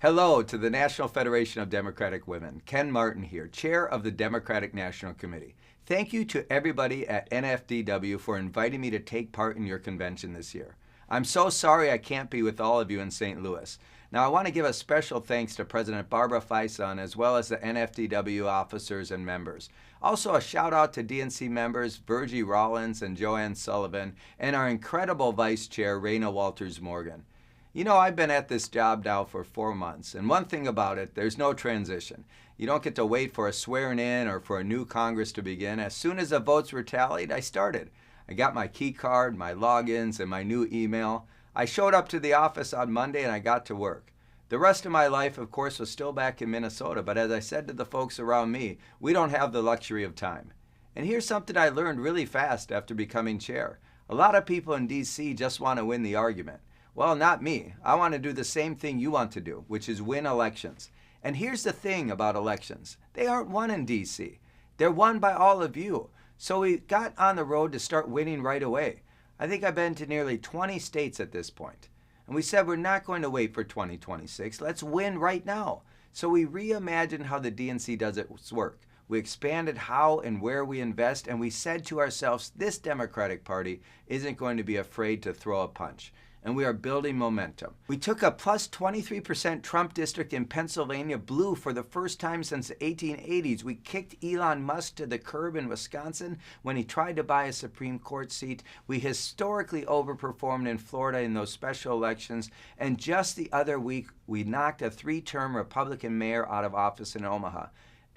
Hello to the National Federation of Democratic Women. Ken Martin here, Chair of the Democratic National Committee. Thank you to everybody at NFDW for inviting me to take part in your convention this year. I'm so sorry I can't be with all of you in St. Louis. Now I want to give a special thanks to President Barbara Faison as well as the NFDW officers and members. Also a shout out to DNC members Virgie Rollins and Joanne Sullivan and our incredible Vice Chair Raina Walters-Morgan. You know, I've been at this job now for 4 months, and one thing about it, there's no transition. You don't get to wait for a swearing in or for a new Congress to begin. As soon as the votes were tallied, I started. I got my key card, my logins, and my new email. I showed up to the office on Monday and I got to work. The rest of my life, of course, was still back in Minnesota, but as I said to the folks around me, we don't have the luxury of time. And here's something I learned really fast after becoming chair. A lot of people in D.C. just want to win the argument. Well, not me. I want to do the same thing you want to do, which is win elections. And here's the thing about elections. They aren't won in D.C. They're won by all of you. So we got on the road to start winning right away. I think I've been to nearly 20 states at this point. And we said we're not going to wait for 2026. Let's win right now. So we reimagined how the DNC does its work. We expanded how and where we invest, and we said to ourselves, this Democratic Party isn't going to be afraid to throw a punch. And we are building momentum. We took a plus 23% Trump district in Pennsylvania blue for the first time since the 1880s. We kicked Elon Musk to the curb in Wisconsin when he tried to buy a Supreme Court seat. We historically overperformed in Florida in those special elections. And just the other week, we knocked a 3-term Republican mayor out of office in Omaha.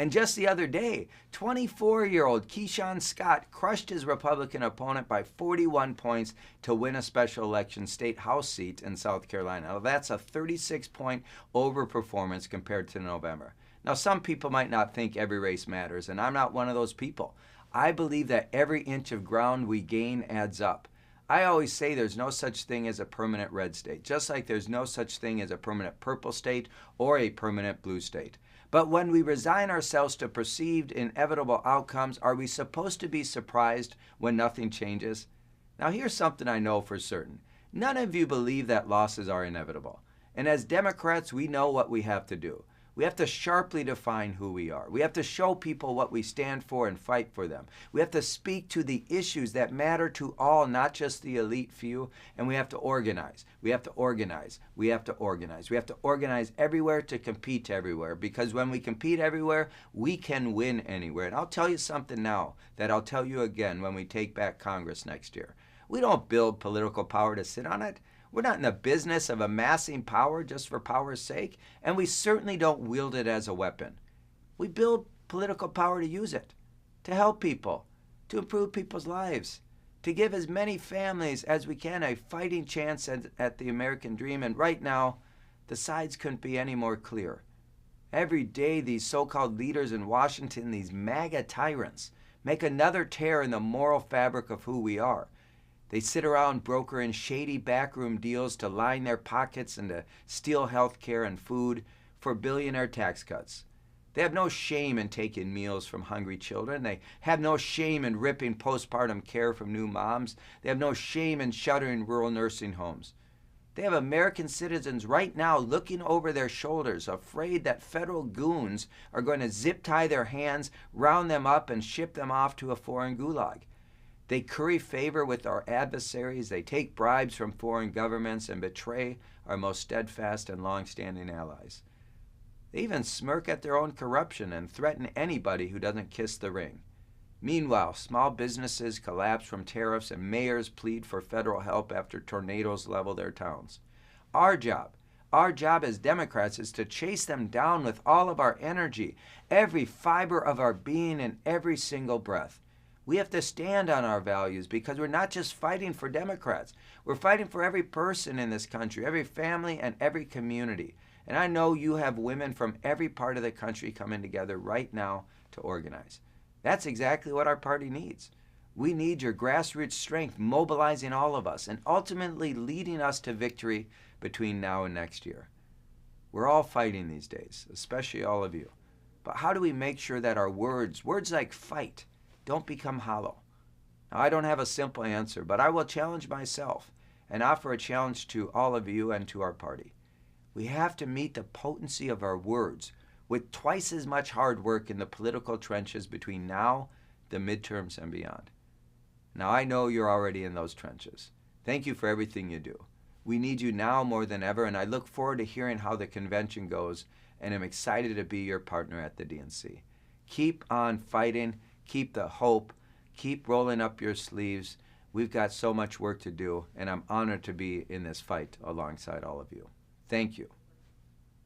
And just the other day, 24-year-old Keyshawn Scott crushed his Republican opponent by 41 points to win a special election state House seat in South Carolina. Now, that's a 36-point overperformance compared to November. Now, some people might not think every race matters, and I'm not one of those people. I believe that every inch of ground we gain adds up. I always say there's no such thing as a permanent red state, just like there's no such thing as a permanent purple state or a permanent blue state. But when we resign ourselves to perceived inevitable outcomes, are we supposed to be surprised when nothing changes? Now here's something I know for certain. None of you believe that losses are inevitable. And as Democrats, we know what we have to do. We have to sharply define who we are. We have to show people what we stand for and fight for them. We have to speak to the issues that matter to all, not just the elite few. And we have to organize. We have to organize. We have to organize. We have to organize everywhere to compete everywhere. Because when we compete everywhere, we can win anywhere. And I'll tell you something now that I'll tell you again when we take back Congress next year. We don't build political power to sit on it. We're not in the business of amassing power just for power's sake, and we certainly don't wield it as a weapon. We build political power to use it, to help people, to improve people's lives, to give as many families as we can a fighting chance at the American dream. And right now, the sides couldn't be any more clear. Every day, these so-called leaders in Washington, these MAGA tyrants, make another tear in the moral fabric of who we are. They sit around brokering shady backroom deals to line their pockets and to steal health care and food for billionaire tax cuts. They have no shame in taking meals from hungry children. They have no shame in ripping postpartum care from new moms. They have no shame in shuttering rural nursing homes. They have American citizens right now looking over their shoulders, afraid that federal goons are going to zip tie their hands, round them up, and ship them off to a foreign gulag. They curry favor with our adversaries. They take bribes from foreign governments and betray our most steadfast and long-standing allies. They even smirk at their own corruption and threaten anybody who doesn't kiss the ring. Meanwhile, small businesses collapse from tariffs and mayors plead for federal help after tornadoes level their towns. Our job as Democrats is to chase them down with all of our energy, every fiber of our being and every single breath. We have to stand on our values because we're not just fighting for Democrats. We're fighting for every person in this country, every family and every community. And I know you have women from every part of the country coming together right now to organize. That's exactly what our party needs. We need your grassroots strength mobilizing all of us and ultimately leading us to victory between now and next year. We're all fighting these days, especially all of you. But how do we make sure that our words like fight, don't become hollow? Now, I don't have a simple answer, but I will challenge myself and offer a challenge to all of you and to our party. We have to meet the potency of our words with twice as much hard work in the political trenches between now, the midterms, and beyond. Now, I know you're already in those trenches. Thank you for everything you do. We need you now more than ever, and I look forward to hearing how the convention goes, and I'm excited to be your partner at the DNC. Keep on fighting, keep the hope, keep rolling up your sleeves. We've got so much work to do, and I'm honored to be in this fight alongside all of you. Thank you.